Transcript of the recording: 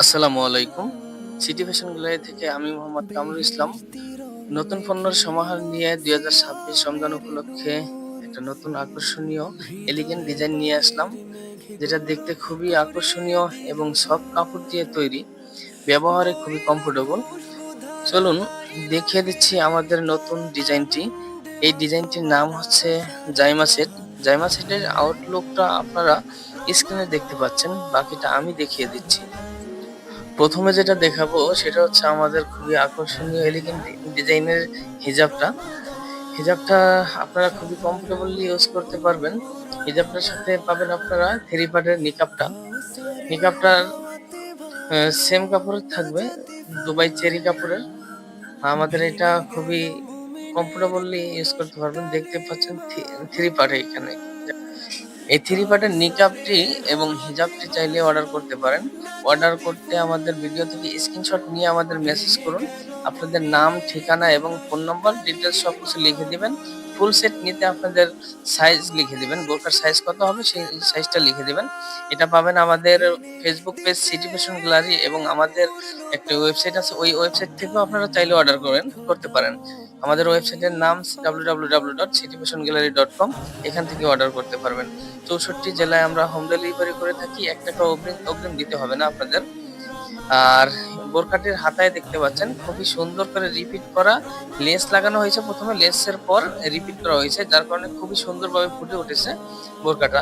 আসসালামু আলাইকুম। City fashion gallery থেকে আমি মোহাম্মদ কামরুল ইসলাম নতুন পণ্যের সমাহার নিয়ে ২০২৬ রমজান উপলক্ষে একটা নতুন আকর্ষণীয় এলিগেন্ট ডিজাইন নিয়ে আসলাম। যেটা দেখতে খুবই আকর্ষণীয় এবং সফট কাপড় দিয়ে তৈরি। ব্যবহারে খুবই কমফোর্টেবল। চলুন দেখিয়ে দিচ্ছি আমাদের নতুন ডিজাইনটি। এই ডিজাইনটির নাম হচ্ছে জাইমা সেট। জাইমা সেটের আউটলুকটা আপনারা স্ক্রিনে দেখতে পাচ্ছেন। বাকিটা আমি দেখিয়ে দিচ্ছি। প্রথমে যেটা দেখাবো সেটা হচ্ছে আমাদের খুবই আকর্ষণীয় এলিগেন্ট ডিজাইনের হিজাবটা। হিজাবটা আপনারা খুবই কমফোর্টেবলি ইউজ করতে পারবেন। হিজাবটার সাথে পাবেন আপনারা থ্রি পার্টের নিকাবটা। নিকাবটার সেম কাপড়ের থাকবে, দুবাই চেরি কাপড়ের। আমাদের এটা খুবই কমফোর্টেবলি ইউজ করতে পারবেন। দেখতে পাচ্ছেন থ্রি পার্ট এখানে। এই থ্রি পার্টের নিকাবটি এবং হিজাবটি চাইলে অর্ডার করতে পারেন। অর্ডার করতে আমাদের ভিডিও থেকে স্ক্রিনশট নিয়ে আমাদের মেসেজ করুন। আপনাদের নাম, ঠিকানা এবং ফোন নম্বর ডিটেলস সবকিছু লিখে দিবেন। ফুল সেট নিতে আপনাদের সাইজ লিখে দিবেন। বোরকার সাইজ কত হবে সেই সাইজটা লিখে দিবেন। এটা পাবেন আমাদের Facebook page city fashion gallery এবং আমাদের একটা ওয়েবসাইট আছে। ওই ওয়েবসাইট থেকেও আপনারা চাইলে অর্ডার করতে পারেন। আমাদের ওয়েবসাইটের নাম www.cityfashiongallery.com। এখান থেকে অর্ডার করতে পারবেন। ৬৪ জেলায় আমরা হোম ডেলিভারি করে থাকি। ৳১ অগ্রিম দিতে হবে না আপনাদের। আর বোরকাটির হাতায় দেখতে পাচ্ছেন খুবই সুন্দর করে রিপিট করা লেস লাগানো হয়েছে। প্রথমে লেসের পর রিপিট করা হয়েছে, যার কারণে খুবই সুন্দরভাবে ফুটে উঠেছে বোরকাটা।